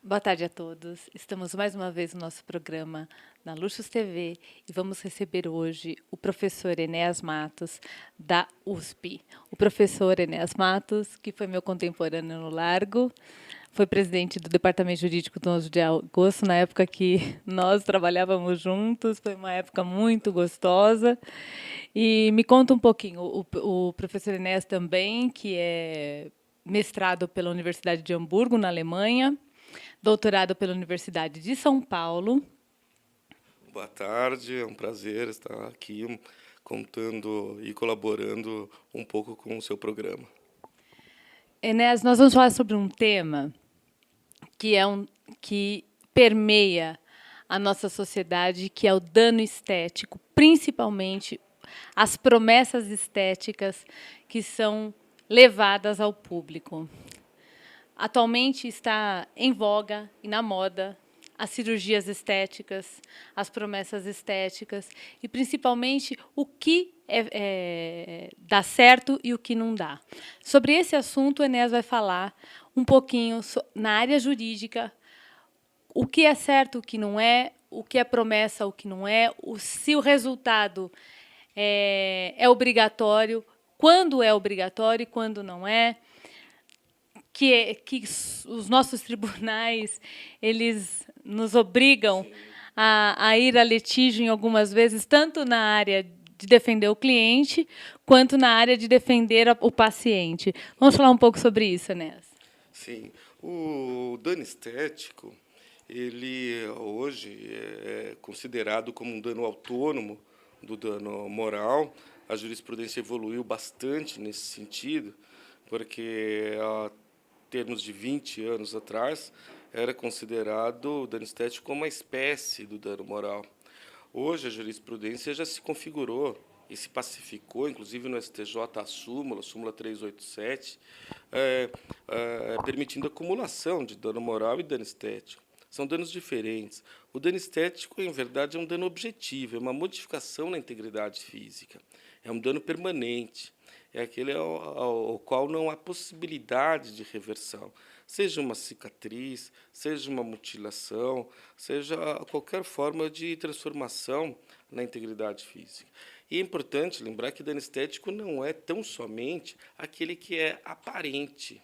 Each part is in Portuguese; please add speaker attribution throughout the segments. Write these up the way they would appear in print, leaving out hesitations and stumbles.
Speaker 1: Boa tarde a todos. Estamos mais uma vez no nosso programa na Luxos TV e vamos receber hoje o professor Enéas Matos, da USP. O professor Enéas Matos, que foi meu contemporâneo no Largo, foi presidente do Departamento Jurídico do 11 de agosto, na época que nós trabalhávamos juntos, foi uma época muito gostosa. E me conta um pouquinho, o professor Enéas também, que é mestrado pela Universidade de Hamburgo, na Alemanha, doutorado pela Universidade de São Paulo.
Speaker 2: Boa tarde, é um prazer estar aqui contando e colaborando um pouco com o seu programa.
Speaker 1: Enéas, nós vamos falar sobre um tema que permeia a nossa sociedade, que é o dano estético, principalmente as promessas estéticas que são levadas ao público. Atualmente está em voga e na moda as cirurgias estéticas, as promessas estéticas e, principalmente, o que dá certo e o que não dá. Sobre esse assunto, o Enéas vai falar um pouquinho na área jurídica, o que é certo, o que não é, o que é promessa, o que não é, se o resultado é obrigatório, quando é obrigatório e quando não é, que os nossos tribunais eles nos obrigam a ir a litígio em algumas vezes, tanto na área de defender o cliente, quanto na área de defender o paciente. Vamos falar um pouco sobre isso, Enéas.
Speaker 2: Sim, o dano estético, ele hoje é considerado como um dano autônomo do dano moral. A jurisprudência evoluiu bastante nesse sentido, porque há termos de 20 anos atrás, era considerado o dano estético como uma espécie do dano moral. Hoje, a jurisprudência já se configurou e se pacificou, inclusive no STJ, a súmula 387, permitindo a acumulação de dano moral e dano estético. São danos diferentes. O dano estético, em verdade, é um dano objetivo, é uma modificação na integridade física, é um dano permanente, é aquele ao qual não há possibilidade de reversão, seja uma cicatriz, seja uma mutilação, seja qualquer forma de transformação na integridade física. E é importante lembrar que dano estético não é tão somente aquele que é aparente.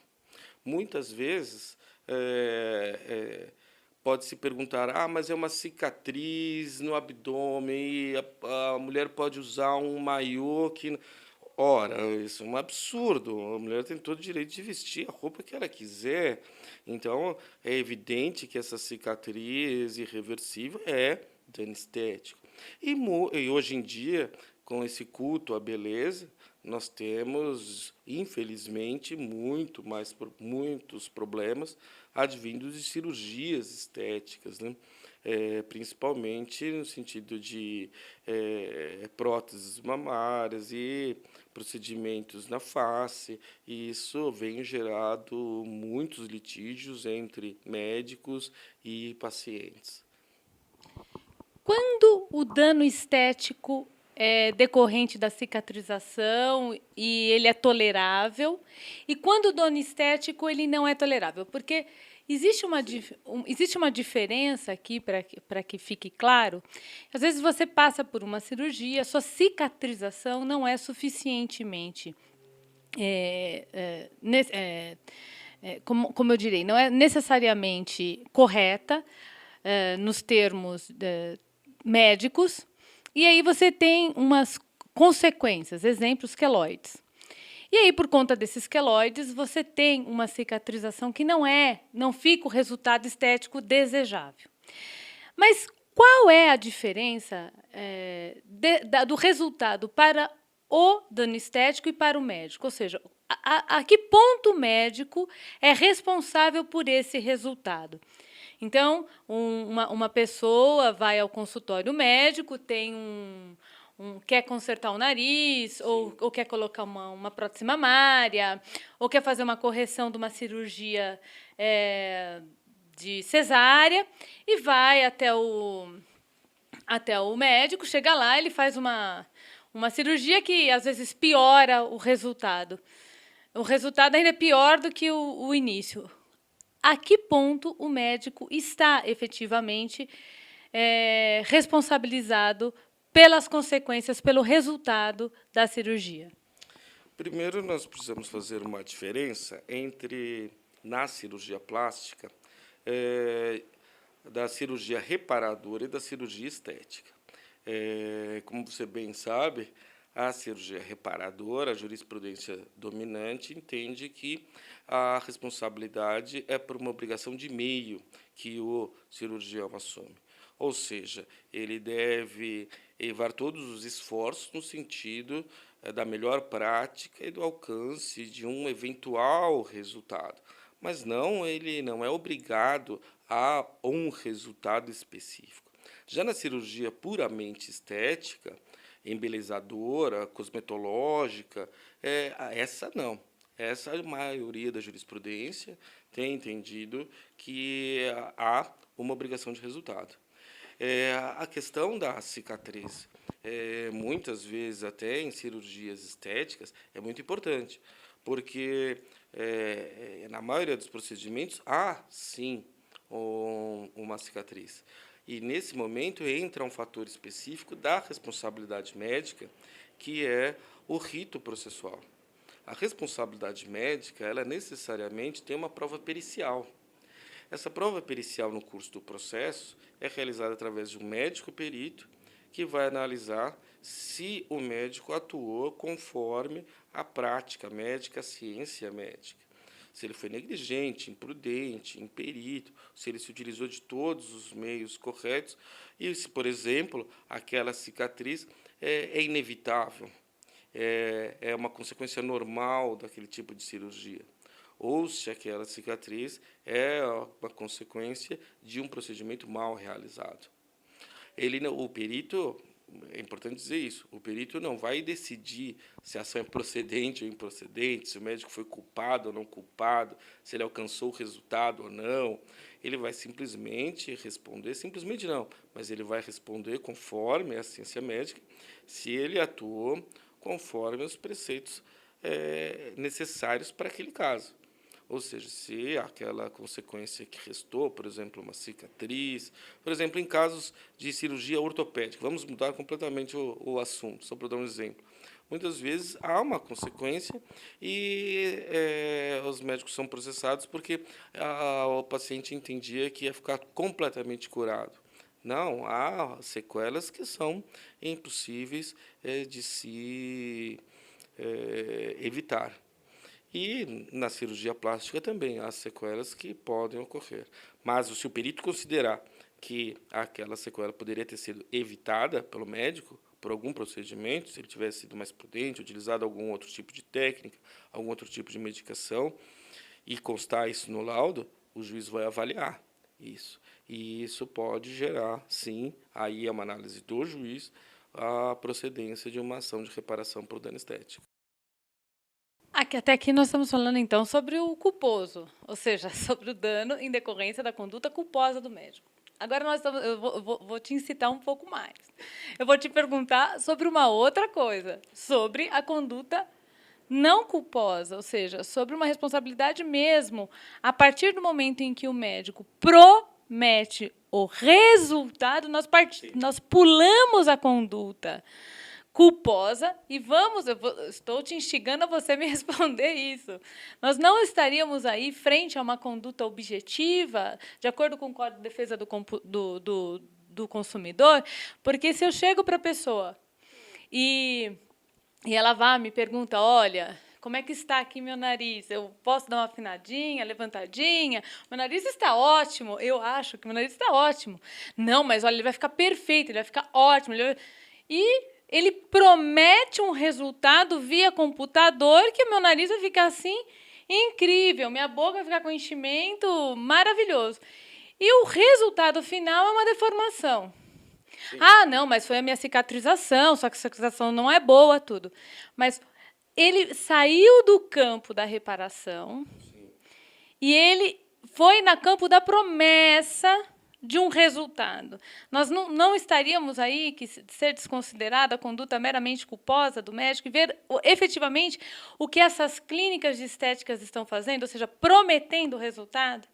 Speaker 2: Muitas vezes pode-se perguntar, mas é uma cicatriz no abdômen e a mulher pode usar um maiô que... Ora, isso é um absurdo. A mulher tem todo o direito de vestir a roupa que ela quiser. Então, é evidente que essa cicatriz irreversível é dano estético. E hoje em dia, com esse culto à beleza, nós temos, infelizmente, muitos problemas advindos de cirurgias estéticas, né? Principalmente no sentido de próteses mamárias e procedimentos na face, e isso vem gerado muitos litígios entre médicos e pacientes.
Speaker 1: Quando o dano estético é decorrente da cicatrização e ele é tolerável, e quando o dano estético ele não é tolerável, porque existe uma diferença aqui, para que fique claro. Às vezes você passa por uma cirurgia, a sua cicatrização não é suficientemente, como eu direi, não é necessariamente correta nos termos médicos, e aí você tem umas consequências, exemplos, queloides. E aí, por conta desses queloides, você tem uma cicatrização que não fica o resultado estético desejável. Mas qual é a diferença do resultado para o dano estético e para o médico? Ou seja, a que ponto o médico é responsável por esse resultado? Então, uma pessoa vai ao consultório médico, tem quer consertar o nariz, ou quer colocar uma prótese mamária, ou quer fazer uma correção de uma cirurgia de cesárea, e vai até o médico, chega lá, ele faz uma cirurgia que, às vezes, piora o resultado. O resultado ainda é pior do que o início. a que ponto o médico está efetivamente responsabilizado pelas consequências, pelo resultado da cirurgia?
Speaker 2: Primeiro, nós precisamos fazer uma diferença entre, na cirurgia plástica, da cirurgia reparadora e da cirurgia estética. Como você bem sabe, a cirurgia reparadora, a jurisprudência dominante, entende que a responsabilidade é por uma obrigação de meio que o cirurgião assume. Ou seja, ele deve elevar todos os esforços no sentido da melhor prática e do alcance de um eventual resultado. Mas ele não é obrigado a um resultado específico. Já na cirurgia puramente estética, embelezadora, cosmetológica, essa não. Essa a maioria da jurisprudência tem entendido que há uma obrigação de resultado. A questão da cicatriz, muitas vezes até em cirurgias estéticas, é muito importante, porque na maioria dos procedimentos há, sim, uma cicatriz. E, nesse momento, entra um fator específico da responsabilidade médica, que é o rito processual. A responsabilidade médica, ela necessariamente tem uma prova pericial. Essa prova pericial no curso do processo é realizada através de um médico perito que vai analisar se o médico atuou conforme a prática médica, a ciência médica. Se ele foi negligente, imprudente, imperito, se ele se utilizou de todos os meios corretos e se, por exemplo, aquela cicatriz é inevitável, é uma consequência normal daquele tipo de cirurgia, ou se aquela cicatriz é uma consequência de um procedimento mal realizado. O perito, é importante dizer isso, o perito não vai decidir se a ação é procedente ou improcedente, se o médico foi culpado ou não culpado, se ele alcançou o resultado ou não. Ele vai simplesmente responder, simplesmente não, mas ele vai responder conforme a ciência médica, se ele atuou conforme os preceitos necessários para aquele caso. Ou seja, se aquela consequência que restou, por exemplo, uma cicatriz, por exemplo, em casos de cirurgia ortopédica, vamos mudar completamente o assunto, só para dar um exemplo. Muitas vezes há uma consequência e os médicos são processados porque o paciente entendia que ia ficar completamente curado. Não, há sequelas que são impossíveis de se evitar. E na cirurgia plástica também há sequelas que podem ocorrer. Mas se o perito considerar que aquela sequela poderia ter sido evitada pelo médico por algum procedimento, se ele tivesse sido mais prudente, utilizado algum outro tipo de técnica, algum outro tipo de medicação, e constar isso no laudo, o juiz vai avaliar isso. E isso pode gerar, sim, aí é uma análise do juiz, a procedência de uma ação de reparação por dano estético.
Speaker 1: Até aqui nós estamos falando, então, sobre o culposo, ou seja, sobre o dano em decorrência da conduta culposa do médico. Agora eu vou te incitar um pouco mais. Eu vou te perguntar sobre uma outra coisa, sobre a conduta não culposa, ou seja, sobre uma responsabilidade mesmo, a partir do momento em que o médico promete o resultado, nós pulamos a conduta culposa e estou te instigando a você me responder isso. Nós não estaríamos aí frente a uma conduta objetiva, de acordo com o Código de Defesa do Consumidor, porque se eu chego para a pessoa e ela me pergunta, olha, como é que está aqui meu nariz? Eu posso dar uma afinadinha, levantadinha? Meu nariz está ótimo. Eu acho que meu nariz está ótimo. Não, mas olha, ele vai ficar perfeito, ele vai ficar ótimo. E ele promete um resultado via computador que o meu nariz vai ficar assim incrível, minha boca vai ficar com enchimento maravilhoso. E o resultado final é uma deformação. Sim. Ah, não, mas foi a minha cicatrização, só que a cicatrização não é boa, tudo. Mas ele saiu do campo da reparação. Sim. E ele foi no campo da promessa de um resultado. Nós não estaríamos aí que ser desconsiderada a conduta meramente culposa do médico e ver efetivamente o que essas clínicas de estéticas estão fazendo, ou seja, prometendo o resultado?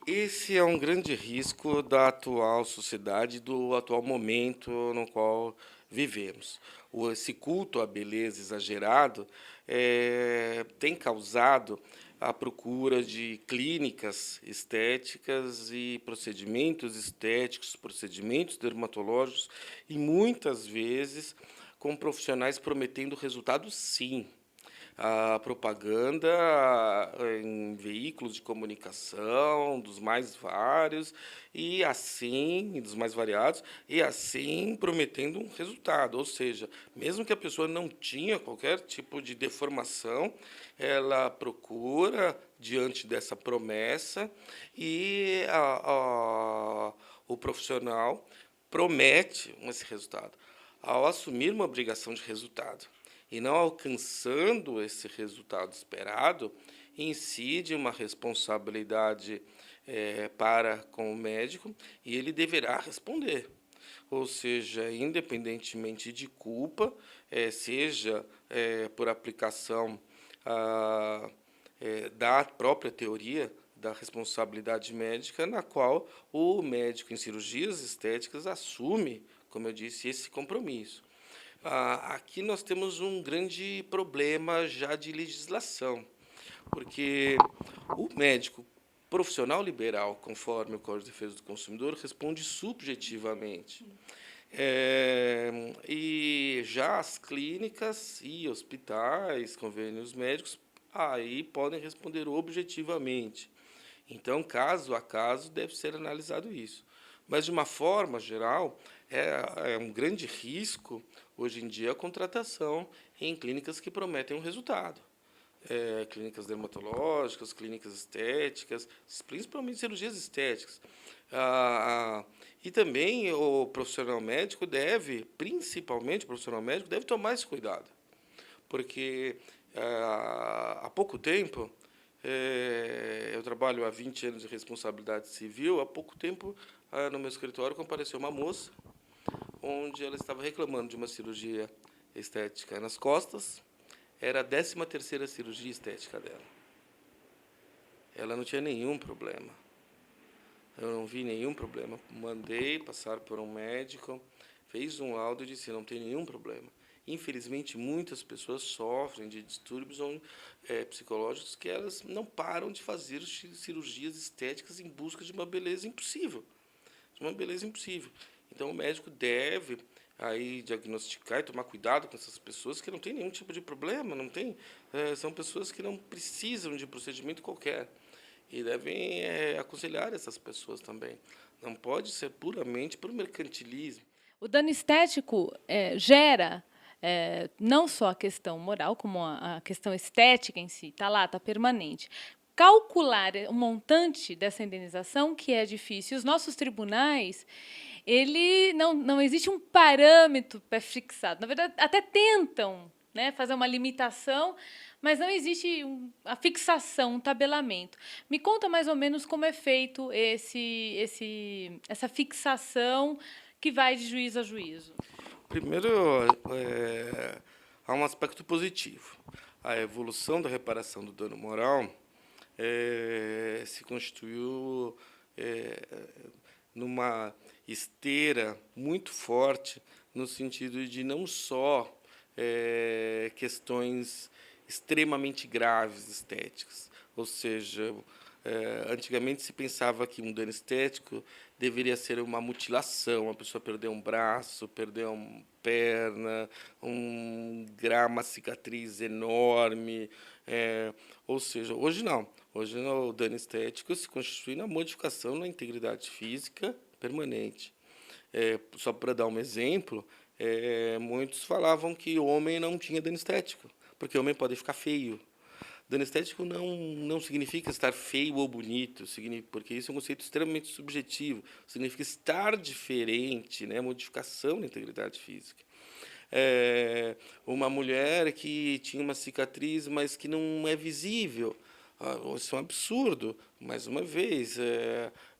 Speaker 2: Esse é um grande risco da atual sociedade, do atual momento no qual vivemos. Esse culto à beleza exagerado tem causado a procura de clínicas estéticas e procedimentos estéticos, procedimentos dermatológicos, e muitas vezes com profissionais prometendo resultados, sim, a propaganda em veículos de comunicação dos mais vários e assim, dos mais variados, e assim prometendo um resultado, ou seja, mesmo que a pessoa não tinha qualquer tipo de deformação, ela procura diante dessa promessa e o profissional promete esse resultado. Ao assumir uma obrigação de resultado e não alcançando esse resultado esperado, incide uma responsabilidade para com o médico e ele deverá responder. Ou seja, independentemente de culpa, seja por aplicação da própria teoria da responsabilidade médica, na qual o médico em cirurgias estéticas assume, como eu disse, esse compromisso. Aqui nós temos um grande problema já de legislação, porque o médico profissional liberal, conforme o Código de Defesa do Consumidor, responde subjetivamente. E já as clínicas e hospitais, convênios médicos, aí podem responder objetivamente. Então, caso a caso, deve ser analisado isso. Mas, de uma forma geral, é um grande risco, hoje em dia, a contratação em clínicas que prometem um resultado. Clínicas dermatológicas, clínicas estéticas, principalmente cirurgias estéticas. E também o profissional médico deve, principalmente o profissional médico, deve tomar esse cuidado. Porque há pouco tempo, eu trabalho há 20 anos de responsabilidade civil, há pouco tempo, no meu escritório, compareceu uma moça, onde ela estava reclamando de uma cirurgia estética nas costas. Era a 13ª cirurgia estética dela. Ela não tinha nenhum problema. Eu não vi nenhum problema. Mandei passar por um médico, fez um laudo e disse: não tem nenhum problema. Infelizmente, muitas pessoas sofrem de distúrbios psicológicos que elas não param de fazer cirurgias estéticas em busca de uma beleza impossível. De uma beleza impossível. Então, o médico deve aí diagnosticar e tomar cuidado com essas pessoas que não têm nenhum tipo de problema, não tem, são pessoas que não precisam de procedimento qualquer. E devem aconselhar essas pessoas também. Não pode ser puramente por mercantilismo.
Speaker 1: O dano estético gera não só a questão moral, como a questão estética em si, está lá, está permanente. Calcular o montante dessa indenização, que é difícil. Os nossos tribunais, ele não existe um parâmetro pré-fixado. Na verdade, até tentam, né, fazer uma limitação, mas não existe a fixação, um tabelamento. Me conta mais ou menos como é feito essa fixação que vai de juízo a juízo.
Speaker 2: Primeiro, há um aspecto positivo. A evolução da reparação do dano moral se constituiu numa esteira muito forte, no sentido de não só questões extremamente graves estéticas, ou seja, antigamente se pensava que um dano estético deveria ser uma mutilação, a pessoa perder um braço, perder uma perna, uma cicatriz enorme, ou seja, hoje não. Hoje o dano estético se constitui na modificação na integridade física permanente. Só para dar um exemplo, muitos falavam que o homem não tinha dano estético, porque o homem pode ficar feio. Dano estético não significa estar feio ou bonito, porque isso é um conceito extremamente subjetivo. Significa estar diferente, né? Modificação da integridade física. Uma mulher que tinha uma cicatriz, mas que não é visível. Isso é um absurdo. Mais uma vez,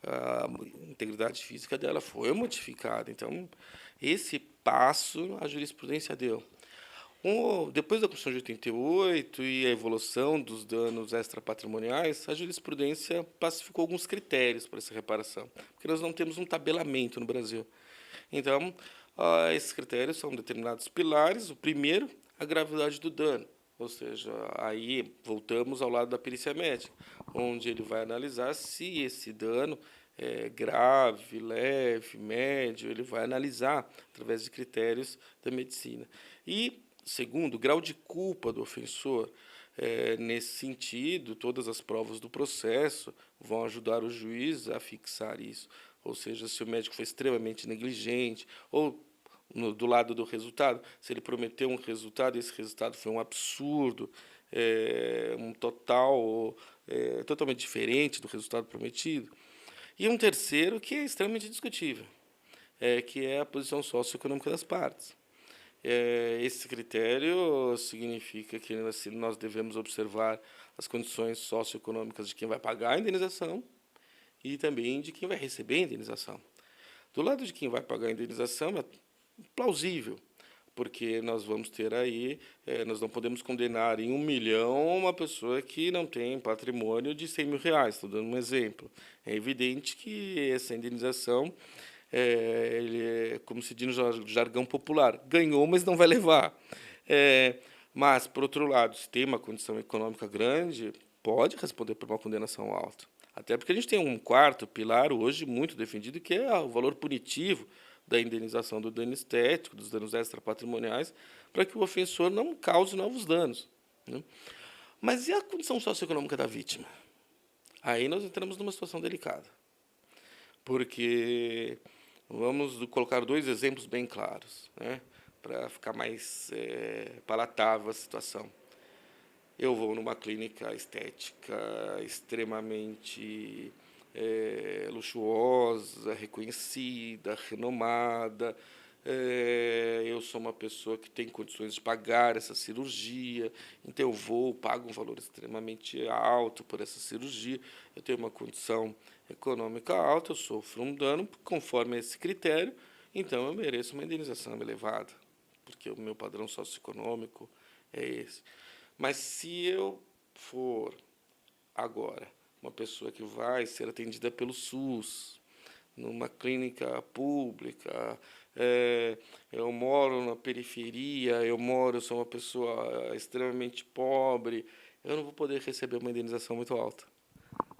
Speaker 2: a integridade física dela foi modificada. Então, esse passo a jurisprudência deu. Depois da Constituição de 88 e a evolução dos danos extrapatrimoniais, a jurisprudência pacificou alguns critérios para essa reparação, porque nós não temos um tabelamento no Brasil. Então, esses critérios são determinados pilares. O primeiro, a gravidade do dano, ou seja, aí voltamos ao lado da perícia médica, onde ele vai analisar se esse dano é grave, leve, médio, ele vai analisar através de critérios da medicina. E segundo, o grau de culpa do ofensor. Nesse sentido, todas as provas do processo vão ajudar o juiz a fixar isso. Ou seja, se o médico foi extremamente negligente, ou do lado do resultado, se ele prometeu um resultado e esse resultado foi um absurdo, totalmente diferente do resultado prometido. E um terceiro, que é extremamente discutível, que é a posição socioeconômica das partes. Esse critério significa que nós devemos observar as condições socioeconômicas de quem vai pagar a indenização e também de quem vai receber a indenização. Do lado de quem vai pagar a indenização é plausível, porque nós vamos ter aí, nós não podemos condenar em 1 milhão uma pessoa que não tem patrimônio de 100 mil reais, estou dando um exemplo. É evidente que essa indenização como se diz no jargão popular, ganhou, mas não vai levar. Mas, por outro lado, se tem uma condição econômica grande, pode responder por uma condenação alta. Até porque a gente tem um quarto pilar hoje muito defendido, que é o valor punitivo da indenização do dano estético, dos danos extrapatrimoniais, para que o ofensor não cause novos danos, né? Mas e a condição socioeconômica da vítima? Aí nós entramos numa situação delicada, porque vamos colocar 2 exemplos bem claros, né, para ficar mais palatável a situação. Eu vou numa clínica estética extremamente luxuosa, reconhecida, renomada. Eu sou uma pessoa que tem condições de pagar essa cirurgia, então eu pago um valor extremamente alto por essa cirurgia. Eu tenho uma condição econômica alta, eu sofro um dano conforme esse critério, então eu mereço uma indenização elevada, porque o meu padrão socioeconômico é esse. Mas se eu for agora uma pessoa que vai ser atendida pelo SUS, numa clínica pública, eu moro na periferia, eu sou uma pessoa extremamente pobre, eu não vou poder receber uma indenização muito alta,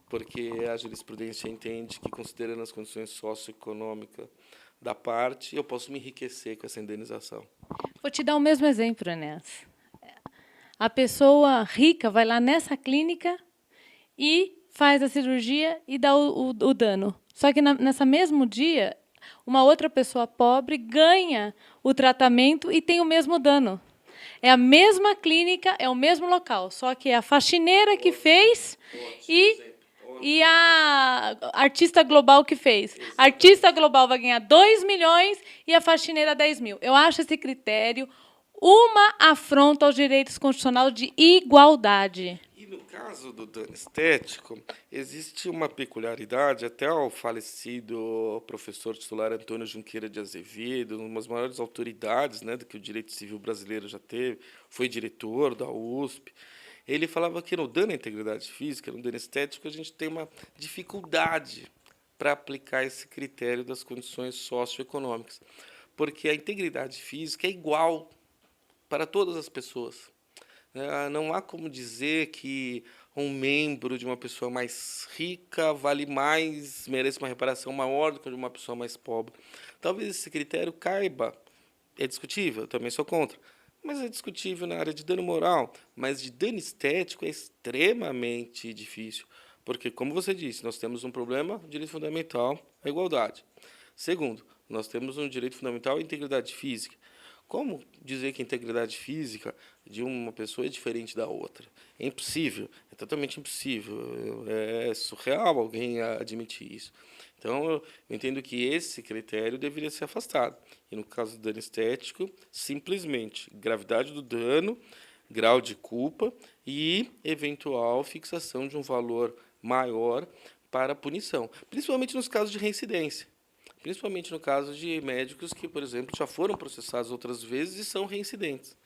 Speaker 2: porque a jurisprudência entende que, considerando as condições socioeconômicas da parte, eu posso me enriquecer com essa indenização.
Speaker 1: Vou te dar o mesmo exemplo, Enéas. A pessoa rica vai lá nessa clínica e faz a cirurgia e dá o dano. Só que nessa mesmo dia, uma outra pessoa pobre ganha o tratamento e tem o mesmo dano. É a mesma clínica, é o mesmo local, só que é a faxineira que fez e a artista global que fez. A artista global vai ganhar 2 milhões e a faxineira 10 mil. Eu acho esse critério uma afronta aos direitos constitucionais de igualdade.
Speaker 2: E no caso do dano estético, existe uma peculiaridade, até o falecido professor titular Antônio Junqueira de Azevedo, uma das maiores autoridades, né, do que o direito civil brasileiro já teve, foi diretor da USP. Ele falava que no dano à integridade física, no dano estético, a gente tem uma dificuldade para aplicar esse critério das condições socioeconômicas, porque a integridade física é igual para todas as pessoas. Não há como dizer que um membro de uma pessoa mais rica vale mais, merece uma reparação maior do que de uma pessoa mais pobre. Talvez esse critério caiba, é discutível, eu também sou contra, mas é discutível na área de dano moral, mas de dano estético é extremamente difícil, porque, como você disse, nós temos um problema, direito fundamental, a igualdade. Segundo, nós temos um direito fundamental à integridade física. Como dizer que a integridade física de uma pessoa é diferente da outra? É impossível, é totalmente impossível, é surreal alguém admitir isso. Então, eu entendo que esse critério deveria ser afastado. E, no caso do dano estético, simplesmente gravidade do dano, grau de culpa e eventual fixação de um valor maior para a punição, principalmente nos casos de reincidência. Principalmente no caso de médicos que, por exemplo, já foram processados outras vezes e são reincidentes.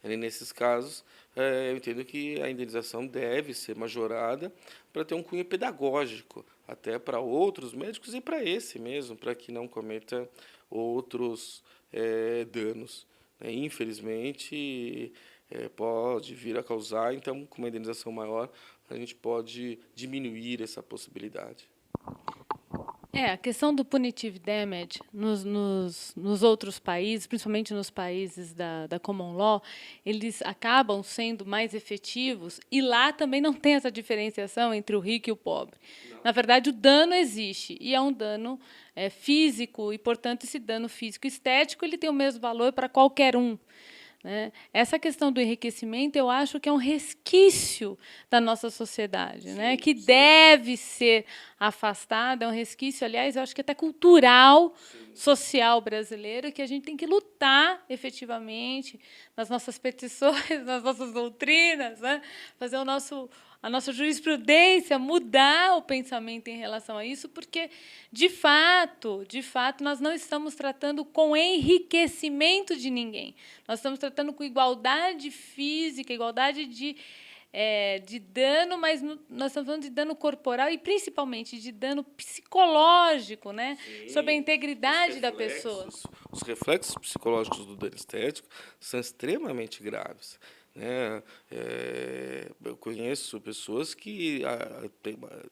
Speaker 2: E nesses casos, eu entendo que a indenização deve ser majorada para ter um cunho pedagógico, até para outros médicos e para esse mesmo, para que não cometa outros danos, né? Infelizmente, pode vir a causar, então, com uma indenização maior, a gente pode diminuir essa possibilidade.
Speaker 1: A questão do punitive damage nos outros países, principalmente nos países da common law, eles acabam sendo mais efetivos e lá também não tem essa diferenciação entre o rico e o pobre. Não. Na verdade, o dano existe e é um dano físico e, portanto, esse dano físico e estético ele tem o mesmo valor para qualquer um. Né? Essa questão do enriquecimento, eu acho que é um resquício da nossa sociedade, sim, né? Que sim. Deve ser afastado, é um resquício, aliás, eu acho que até cultural, sim. Social brasileiro, que a gente tem que lutar efetivamente nas nossas petições, nas nossas doutrinas, né? Fazer a nossa jurisprudência mudar o pensamento em relação a isso, porque, de fato, nós não estamos tratando com enriquecimento de ninguém. Nós estamos tratando com igualdade física, igualdade de dano, mas nós estamos falando de dano corporal e, principalmente, de dano psicológico, né? Sim, sobre a integridade da pessoa.
Speaker 2: Os reflexos psicológicos do dano estético são extremamente graves. Né? Eu conheço pessoas que,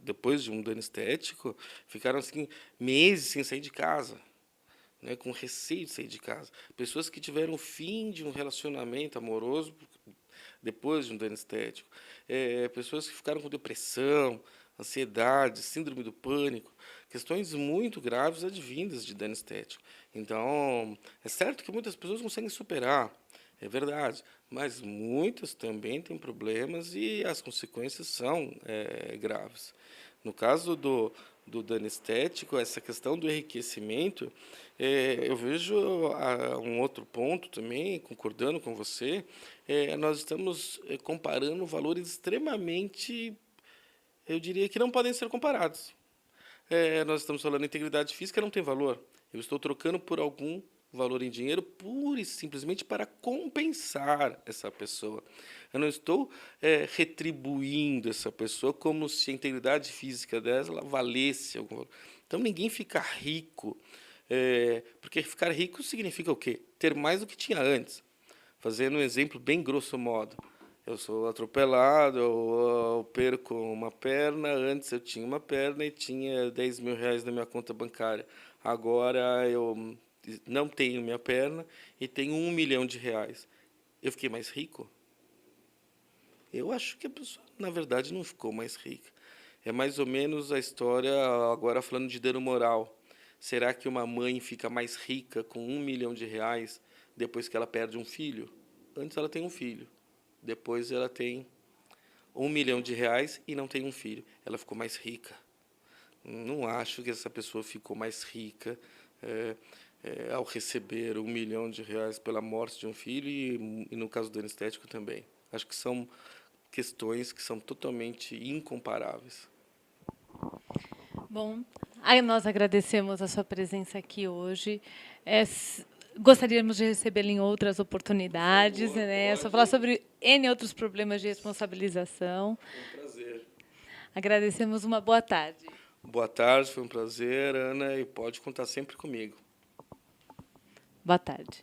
Speaker 2: depois de um dano estético, ficaram assim, meses sem sair de casa, né? Com receio de sair de casa. Pessoas que tiveram o fim de um relacionamento amoroso depois de um dano estético. Pessoas que ficaram com depressão, ansiedade, síndrome do pânico, questões muito graves advindas de dano estético. Então, é certo que muitas pessoas conseguem superar, é verdade, mas muitas também têm problemas e as consequências são graves. No caso do dano estético, essa questão do enriquecimento, eu vejo um outro ponto também, concordando com você, nós estamos comparando valores extremamente, eu diria que não podem ser comparados. Nós estamos falando de integridade física, não tem valor. Eu estou trocando por algum valor em dinheiro pura e simplesmente para compensar essa pessoa. Eu não estou retribuindo essa pessoa como se a integridade física dela valesse algum valor. Então, ninguém fica rico, porque ficar rico significa o quê? Ter mais do que tinha antes. Fazendo um exemplo bem grosso modo. Eu sou atropelado, eu perco uma perna, antes eu tinha uma perna e tinha 10 mil reais na minha conta bancária. Agora eu não tenho minha perna e tenho 1 milhão de reais. Eu fiquei mais rico? Eu acho que a pessoa, na verdade, não ficou mais rica. É mais ou menos a história, agora falando de dano moral. Será que uma mãe fica mais rica com 1 milhão de reais depois que ela perde um filho? Antes ela tem um filho. Depois ela tem 1 milhão de reais e não tem um filho. Ela ficou mais rica. Não acho que essa pessoa ficou mais rica ao receber 1 milhão de reais pela morte de um filho e no caso do dano estético também. Acho que são questões que são totalmente incomparáveis.
Speaker 1: Bom, aí nós agradecemos a sua presença aqui hoje. Gostaríamos de recebê-lo em outras oportunidades, né? Só falar sobre N outros problemas de responsabilização.
Speaker 2: Foi um prazer.
Speaker 1: Agradecemos, uma boa tarde.
Speaker 2: Boa tarde, foi um prazer, Ana, e pode contar sempre comigo.
Speaker 1: Boa tarde.